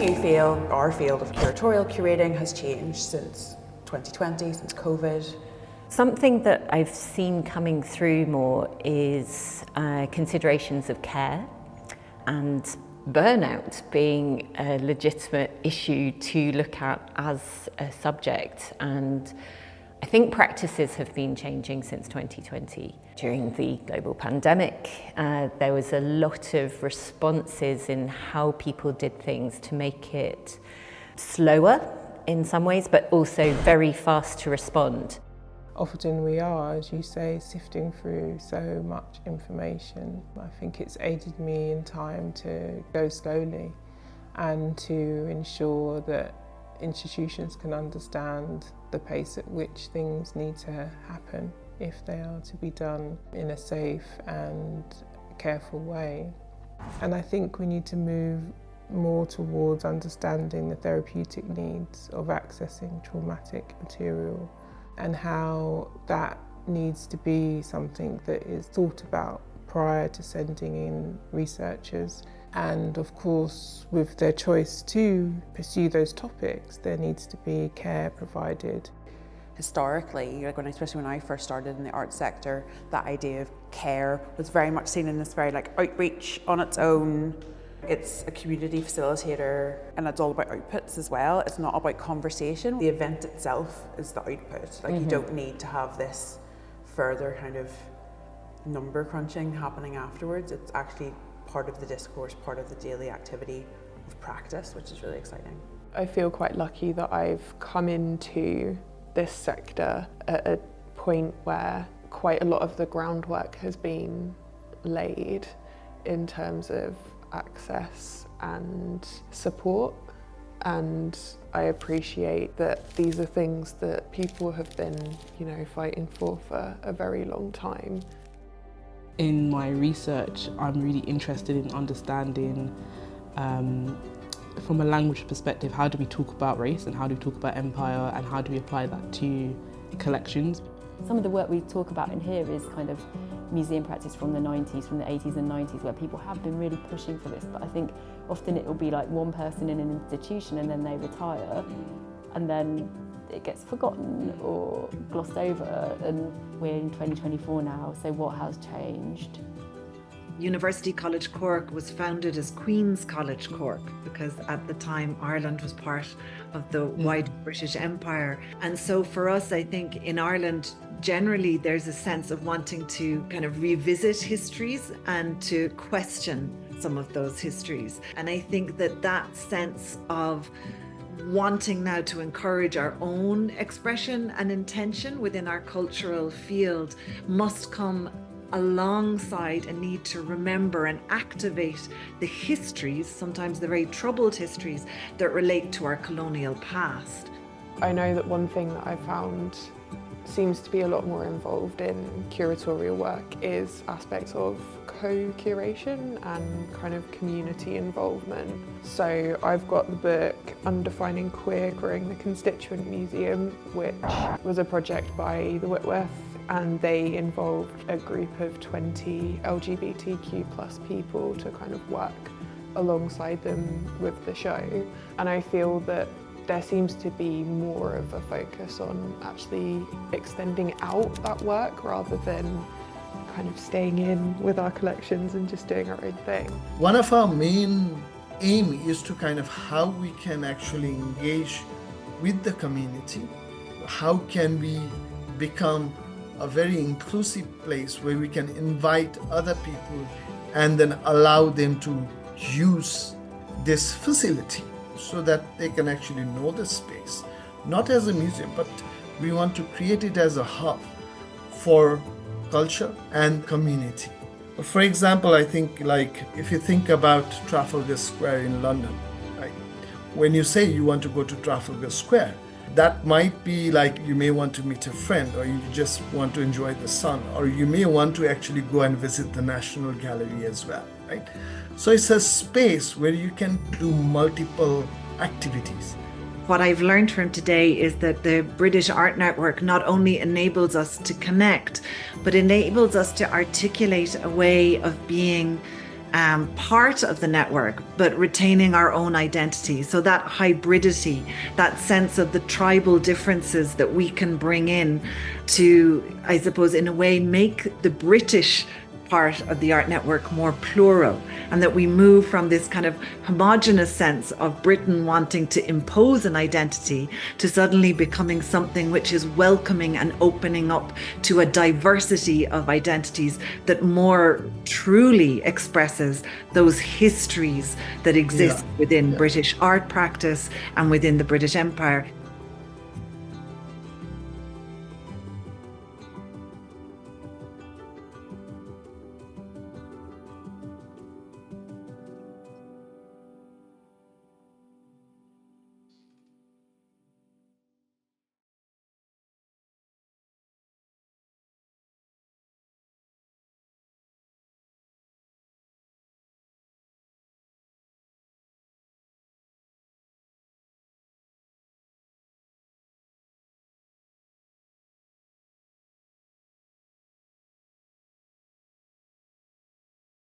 you feel our field of curatorial curating has changed since 2020, since COVID? Something that I've seen coming through more is considerations of care and burnout being a legitimate issue to look at as a subject. And I think practices have been changing since 2020. During the global pandemic, there was a lot of responses in how people did things to make it slower in some ways, but also very fast to respond. Often we are, as you say, sifting through so much information. I think it's aided me in time to go slowly and to ensure that institutions can understand the pace at which things need to happen if they are to be done in a safe and careful way. And I think we need to move more towards understanding the therapeutic needs of accessing traumatic material and how that needs to be something that is thought about prior to sending in researchers. And of course, with their choice to pursue those topics, there needs to be care provided. Historically, especially when I first started in the arts sector, that idea of care was very much seen in this very outreach on its own. It's a community facilitator and it's all about outputs as well. It's not about conversation. The event itself is the output. You don't need to have this further kind of number crunching happening afterwards. It's actually part of the discourse, part of the daily activity of practice, which is really exciting. I feel quite lucky that I've come into this sector at a point where quite a lot of the groundwork has been laid in terms of access and support, and I appreciate that these are things that people have been, fighting for a very long time. In my research, I'm really interested in understanding from a language perspective, how do we talk about race and how do we talk about empire and how do we apply that to collections? Some of the work we talk about in here is kind of museum practice from the 90s, from the 80s and 90s, where people have been really pushing for this, but I think often it will be like one person in an institution and then they retire and then it gets forgotten or glossed over, and we're in 2024 now, so what has changed? University College Cork was founded as Queen's College Cork because at the time Ireland was part of the wide British Empire. And so for us, I think in Ireland, generally there's a sense of wanting to kind of revisit histories and to question some of those histories. And I think that sense of wanting now to encourage our own expression and intention within our cultural field must come alongside a need to remember and activate the histories, sometimes the very troubled histories, that relate to our colonial past. I know that one thing that I found seems to be a lot more involved in curatorial work is aspects of co-curation and kind of community involvement. So I've got the book Undefining Queer, Growing the Constituent Museum, which was a project by the Whitworth, and they involved a group of 20 LGBTQ plus people to kind of work alongside them with the show. And I feel that there seems to be more of a focus on actually extending out that work rather than kind of staying in with our collections and just doing our own thing. One of our main aim is to kind of how we can actually engage with the community. How can we become a very inclusive place where we can invite other people and then allow them to use this facility so that they can actually know the space, not as a museum, but we want to create it as a hub for culture and community. For example, I think if you think about Trafalgar Square in London, right? When you say you want to go to Trafalgar Square, that might be like you may want to meet a friend, or you just want to enjoy the sun, or you may want to actually go and visit the National Gallery as well, right? So it's a space where you can do multiple activities. What I've learned from today is that the British Art Network not only enables us to connect, but enables us to articulate a way of being part of the network, but retaining our own identity. So that hybridity, that sense of the tribal differences that we can bring in to, I suppose, in a way, make the British part of the art network more plural, and that we move from this kind of homogenous sense of Britain wanting to impose an identity to suddenly becoming something which is welcoming and opening up to a diversity of identities that more truly expresses those histories that exist within British art practice and within the British Empire.